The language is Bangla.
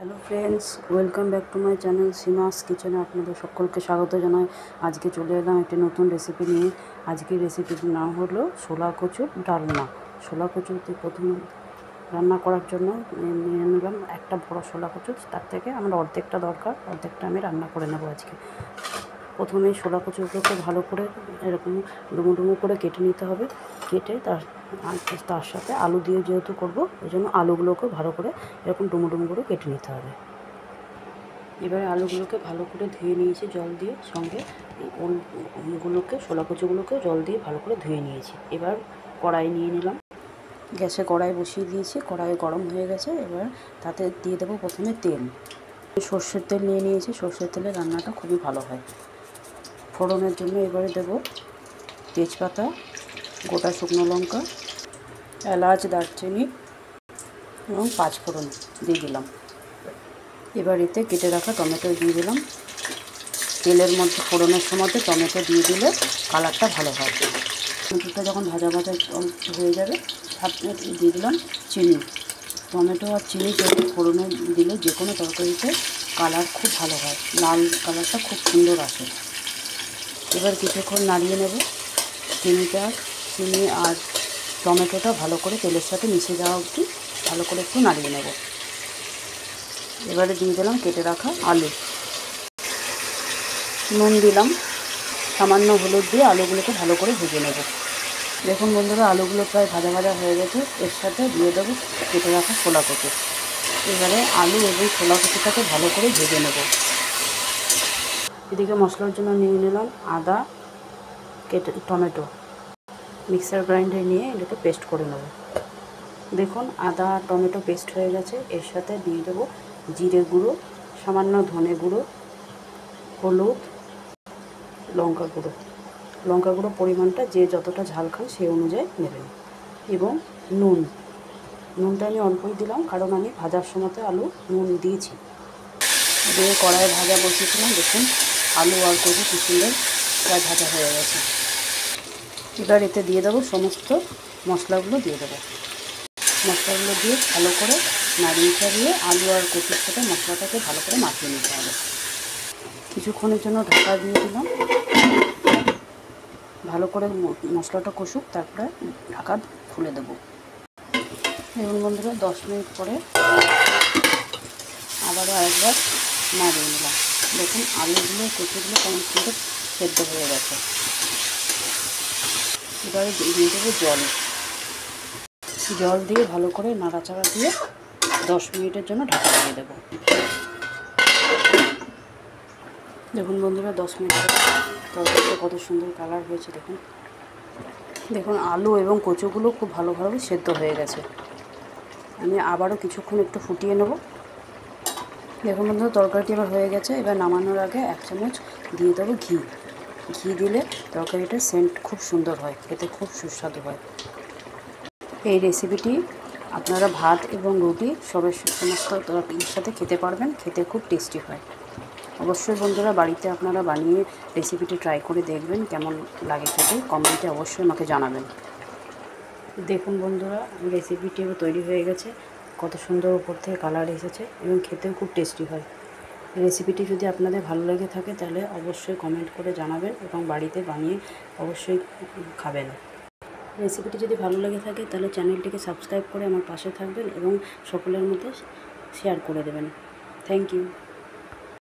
Hello friends, welcome back to my channel Seema's কিচেনে আপনাদের সকলকে স্বাগত জানাই। আজকে চলে এলাম একটি নতুন রেসিপি নিয়ে। আজকের রেসিপিটির নাম হলো ছোলা কচুর ডালনা। ছোলা কচুতে প্রথমে রান্না করার জন্য নিয়ে নিলাম একটা বড় ছোলা কচু। তার থেকে আমার অর্ধেকটা দরকার, অর্ধেকটা আমি রান্না করে নেব আজকে। প্রথমেই ছোলা কচুগুলোকে ভালো করে এরকম ডুমো ডুমো করে কেটে নিতে হবে। কেটে তার সাথে আলু দিয়ে যেহেতু করবো, ওই জন্য আলুগুলোকে ভালো করে এরকম ডুমো ডুমো করে কেটে নিতে হবে। এবারে আলুগুলোকে ভালো করে ধুয়ে নিয়েছি জল দিয়ে, সঙ্গে ওলগুলোকে ছোলা কচুগুলোকে জল দিয়ে ভালো করে ধুয়ে নিয়েছি। এবার কড়াই নিয়ে নিলাম, গ্যাসে কড়াই বসিয়ে দিয়েছি। কড়াই গরম হয়ে গেছে। এবার তাতে দিয়ে দেবো প্রথমে তেল। সর্ষের তেল নিয়ে নিয়েছি। সর্ষের তেলে রান্নাটা খুবই ভালো হয়। ফোড়নের জন্য এবারে দেব তেজপাতা, গোটা শুকনো লঙ্কা, এলাচ, দারচিনি এবং পাঁচফোড়ন দিয়ে দিলাম। এবার এতে কেটে রাখা টমেটো দিয়ে দিলাম। তেলের মধ্যে ফোড়নের সময় টমেটো দিয়ে দিলে কালারটা ভালো হয়। টমেটোটা যখন ভাজা ভাজা হয়ে যাবে, সাথে দিয়ে দিলাম চিনি। টমেটো আর চিনি যদি ফোড়নে দিলে যে কোনো তরকারিতে কালার খুব ভালো হয়, লাল কালারটা খুব সুন্দর আসে। এবার কিছুক্ষণ নাড়িয়ে নেব। চিনি আর টমেটোটা ভালো করে তেলের সাথে মিশে যাওয়া অবধি ভালো করে একটু নাড়িয়ে নেব। এবারে দিয়ে দিলাম কেটে রাখা আলু, নুন দিলাম, সামান্য হলুদ দিয়ে আলুগুলোকে ভালো করে ভেজে নেব। দেখুন বন্ধুরা, আলুগুলো প্রায় ভাজা ভাজা হয়ে গেছে। এর সাথে দিয়ে দেবো কেটে রাখা ছোলা কচু। এবারে আলু এবং ছোলা কচুটাকে ভালো করে ভেজে নেব। এদিকে মশলার জন্য নিয়ে নিলাম আদা, টমেটো মিক্সার গ্রাইন্ডারে নিয়ে এটাকে পেস্ট করে নেব। দেখুন আদা আর টমেটো পেস্ট হয়ে গেছে। এর সাথে দিয়ে দেবো জিরে গুঁড়ো, সামান্য ধনে গুঁড়ো, হলুদ, লঙ্কা গুঁড়ো পরিমাণটা যে যতটা ঝাল খান সেই অনুযায়ী নেবেন। এবং নুনটা আমি অল্পই দিলাম, কারণ আমি ভাজার সময় আলু নুন দিয়েছি। দিয়ে কড়াইয়ে ভাজা বসিয়েছিলাম। দেখুন আলু আর কচু কি সুন্দর প্রায় ভাজা হয়ে গেছে। এবার এতে দিয়ে দেবো সমস্ত মশলাগুলো দিয়ে দেবো। মশলাগুলো দিয়ে ভালো করে নাড়িয়ে চাড়িয়ে আলু আর কচুর সাথে মশলাটাকে ভালো করে মাখিয়ে নিতে হবে। কিছুক্ষণের জন্য ঢাকা দিয়ে দিলাম। ভালো করে মশলাটা কষুক, তারপরে ঢাকা খুলে দেবো। এবং বন্ধুরা 10 মিনিট পরে আবারও আরেকবার নাড়িয়ে নিলাম। দেখুন আলুগুলো কচুগুলো কেমন সুন্দর সেদ্ধ হয়ে গেছে। এবারে দিয়ে দেবো জল দিয়ে ভালো করে নাড়াচাড়া দিয়ে 10 মিনিটের জন্য ঢাকা দিয়ে দেবো। দেখুন বন্ধুরা 10 মিনিট তরকারিটা কত সুন্দর কালার হয়েছে। দেখুন আলু এবং কচুগুলো খুব ভালোভাবে সেদ্ধ হয়ে গেছে। আমি আবারও কিছুক্ষণ একটু ফুটিয়ে নেব। দেখুন বন্ধুরা তরকারিটি এবার হয়ে গেছে। এবার নামানোর আগে 1 চামচ দিয়ে দেবো ঘি দিলে তরকারিটার সেন্ট খুব সুন্দর হয়, খেতে খুব সুস্বাদু হয়। এই রেসিপিটি আপনারা ভাত এবং রুটি সমস্ত তরকারির সাথে খেতে পারবেন, খেতে খুব টেস্টি হয়। অবশ্যই বন্ধুরা বাড়িতে আপনারা বানিয়ে রেসিপিটি ট্রাই করে দেখবেন, কেমন লাগে খেতে কমেন্টে অবশ্যই আমাকে জানাবেন। দেখুন বন্ধুরা রেসিপিটি তৈরি হয়ে গেছে। কত সুন্দর উপর থেকে কালার এসেছে এবং খেতেও খুব টেস্টি হয়। রেসিপিটি যদি আপনাদের ভালো লেগে থাকে তাহলে অবশ্যই কমেন্ট করে জানাবেন এবং বাড়িতে বানিয়ে অবশ্যই খাবেন। রেসিপিটি যদি ভালো লেগে থাকে তাহলে চ্যানেলটিকে সাবস্ক্রাইব করে আমার পাশে থাকবেন এবং সকলের মধ্যে শেয়ার করে দেবেন। Thank you.